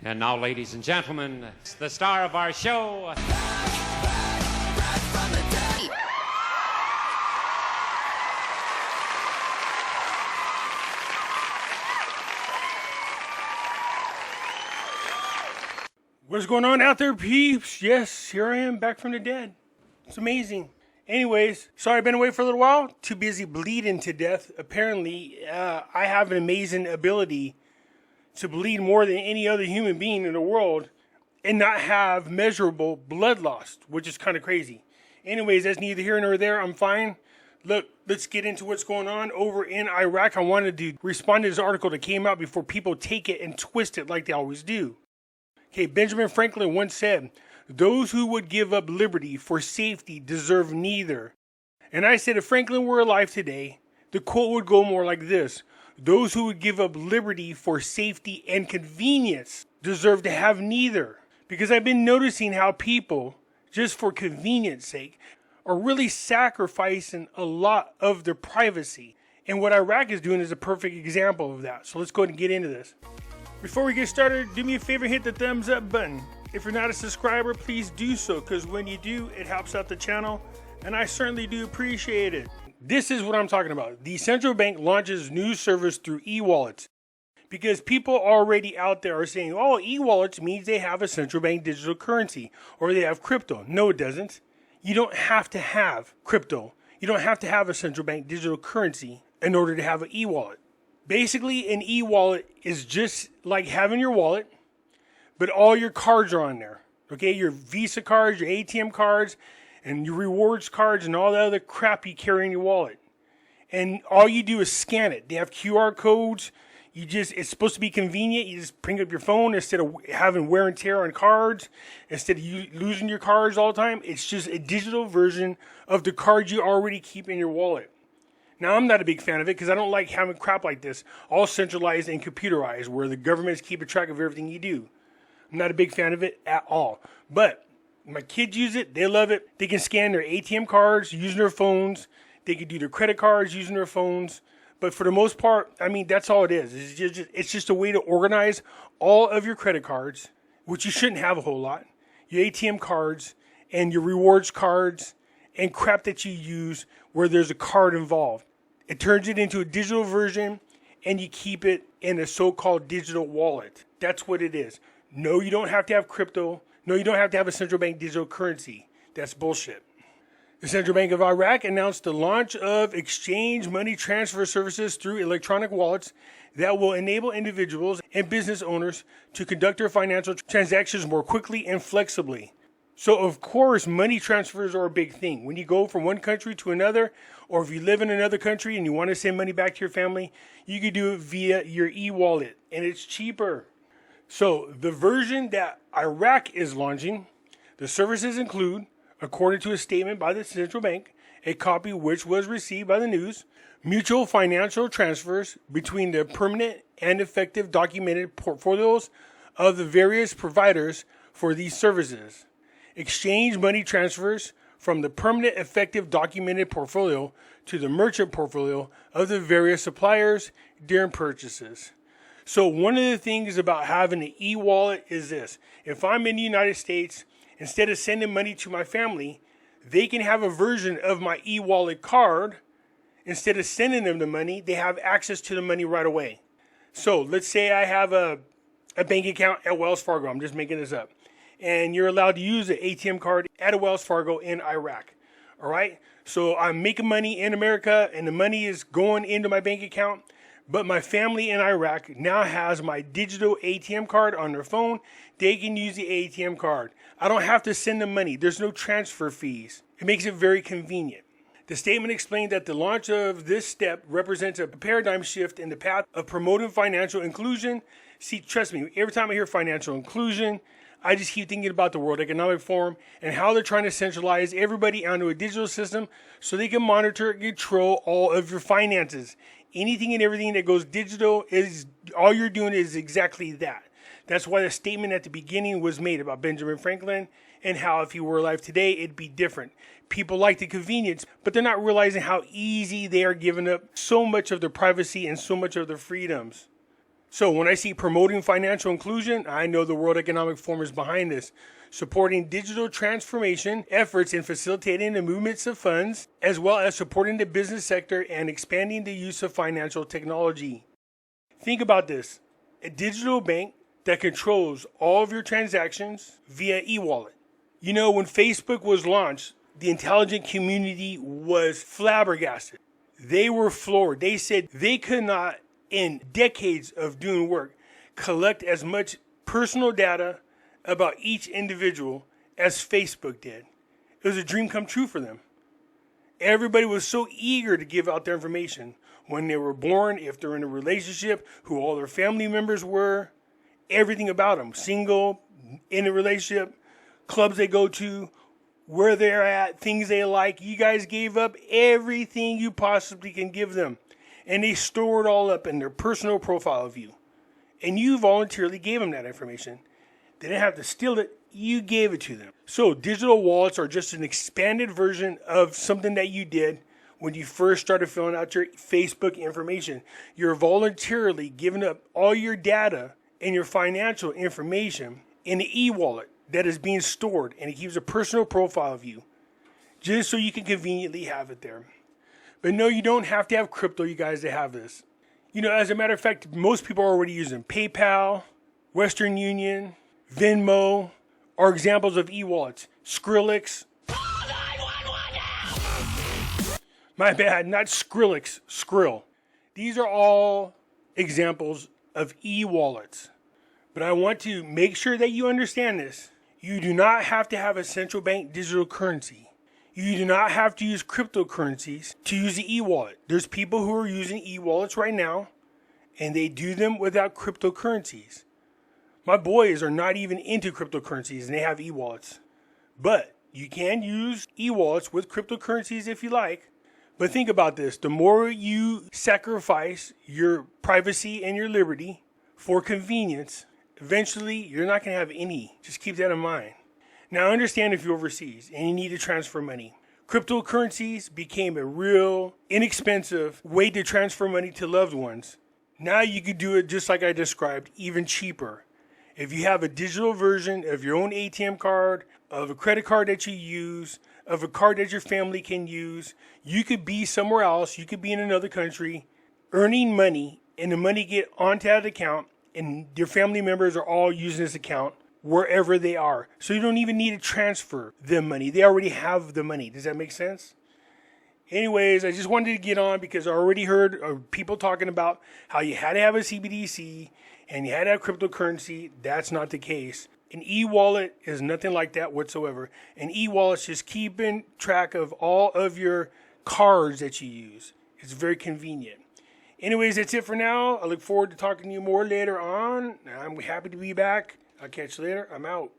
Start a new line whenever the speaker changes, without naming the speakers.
And now, ladies and gentlemen, the star of our show.
What's going on out there, peeps? Yes, here I am, back from the dead. It's amazing. Anyways, sorry I've been away for a little while. Too busy bleeding to death. Apparently, I have an amazing ability to bleed more than any other human being in the world and not have measurable blood loss, which is kind of crazy. Anyways, that's neither here nor there. I'm fine. Look, let's get into what's going on over in Iraq. I wanted to respond to this article that came out before people take it and twist it like they always do. Okay, Benjamin Franklin once said, "Those who would give up liberty for safety deserve neither." And I said if Franklin were alive today, the quote would go more like this: "Those who would give up liberty for safety and convenience deserve to have neither." Because I've been noticing how people, just for convenience sake, are really sacrificing a lot of their privacy. And what Iraq is doing is a perfect example of that. So let's go ahead and get into this. Before we get started, do me a favor, hit the thumbs up button. If you're not a subscriber, please do so, because when you do, it helps out the channel, and I certainly do appreciate it. This is what I'm talking about. The central bank launches new service through e-wallets, because people already out there are saying, oh, e-wallets means they have a central bank digital currency, or they have crypto. No, it doesn't. You don't have to have crypto. You don't have to have a central bank digital currency in order to have an e-wallet. Basically, an e-wallet is just like having your wallet, but all your cards are on there. Okay, your Visa cards, your ATM cards, and your rewards cards, and all the other crap you carry in your wallet. And all you do is scan it. They have QR codes. It's supposed to be convenient. You just bring up your phone instead of having wear and tear on cards, instead of you losing your cards all the time. It's just a digital version of the cards you already keep in your wallet. Now, I'm not a big fan of it because I don't like having crap like this, all centralized and computerized, where the government is keeping track of everything you do. I'm not a big fan of it at all. But my kids use it. They love it. They can scan their ATM cards using their phones. They can do their credit cards using their phones. But for the most part, I mean, that's all it is. It's just a way to organize all of your credit cards, which you shouldn't have a whole lot, your ATM cards, and your rewards cards, and crap that you use where there's a card involved. It turns it into a digital version, and you keep it in a so-called digital wallet. That's what it is. No, you don't have to have crypto. No, you don't have to have a central bank digital currency. That's bullshit. The Central Bank of Iraq announced the launch of exchange money transfer services through electronic wallets that will enable individuals and business owners to conduct their financial transactions more quickly and flexibly. So, of course, money transfers are a big thing. When you go from one country to another, or if you live in another country and you want to send money back to your family, you can do it via your e-wallet, and it's cheaper. So, the version that Iraq is launching, the services include, according to a statement by the central bank, a copy which was received by the news, mutual financial transfers between the permanent and effective documented portfolios of the various providers for these services. Exchange money transfers from the permanent effective documented portfolio to the merchant portfolio of the various suppliers during purchases. So one of the things about having an e-wallet is this. If I'm in the United States, instead of sending money to my family, they can have a version of my e-wallet card. Instead of sending them the money, they have access to the money right away. So let's say I have a bank account at Wells Fargo. I'm just making this up. And you're allowed to use an ATM card at a Wells Fargo in Iraq. All right? So I'm making money in America, and the money is going into my bank account. But my family in Iraq now has my digital ATM card on their phone. They can use the ATM card. I don't have to send them money. There's no transfer fees. It makes it very convenient. The statement explained that the launch of this step represents a paradigm shift in the path of promoting financial inclusion. See, trust me, every time I hear financial inclusion, I just keep thinking about the World Economic Forum and how they're trying to centralize everybody onto a digital system so they can monitor and control all of your finances. Anything and everything that goes digital is all you're doing is exactly that. That's why the statement at the beginning was made about Benjamin Franklin and how if he were alive today, it'd be different. People like the convenience, but they're not realizing how easy they are giving up so much of their privacy and so much of their freedoms. So when I see promoting financial inclusion, I know the World Economic Forum is behind this, supporting digital transformation efforts in facilitating the movements of funds, as well as supporting the business sector and expanding the use of financial technology. Think about this: a digital bank that controls all of your transactions via e-wallet. You know, when Facebook was launched, the intelligent community was flabbergasted. They were floored. They said they could not, in decades of doing work, collect as much personal data about each individual as Facebook did. It was a dream come true for them. Everybody was so eager to give out their information. When they were born, if they're in a relationship, who all their family members were, everything about them. Single, in a relationship, clubs they go to, where they're at, things they like. You guys gave up everything you possibly can give them. And they store it all up in their personal profile of you. And you voluntarily gave them that information. They didn't have to steal it. You gave it to them. So digital wallets are just an expanded version of something that you did when you first started filling out your Facebook information. You're voluntarily giving up all your data and your financial information in the e-wallet that is being stored, and it keeps a personal profile of you just so you can conveniently have it there. But no, you don't have to have crypto, you guys, to have this. You know, as a matter of fact, most people are already using PayPal, Western Union, Venmo are examples of e-wallets. Skrillex. My bad, not Skrillex, Skrill. These are all examples of e-wallets. But I want to make sure that you understand this. You do not have to have a central bank digital currency. You do not have to use cryptocurrencies to use the e-wallet. There's people who are using e-wallets right now, and they do them without cryptocurrencies. My boys are not even into cryptocurrencies, and they have e-wallets. But you can use e-wallets with cryptocurrencies if you like. But think about this. The more you sacrifice your privacy and your liberty for convenience, eventually you're not going to have any. Just keep that in mind. Now, understand if you're overseas and you need to transfer money. Cryptocurrencies became a real inexpensive way to transfer money to loved ones. Now you could do it just like I described, even cheaper. If you have a digital version of your own ATM card, of a credit card that you use, of a card that your family can use, you could be somewhere else, you could be in another country, earning money, and the money get onto that account, and your family members are all using this account wherever they are. So you don't even need to transfer them money. They already have the money. Does that make sense? Anyways, I just wanted to get on because I already heard people talking about how you had to have a CBDC and you had to have cryptocurrency. That's not the case. An e-wallet is nothing like that whatsoever. An e-wallet's just keeping track of all of your cards that you use. It's very convenient. Anyways, that's it for now. I look forward to talking to you more later on. I'm happy to be back. I'll catch you later. I'm out.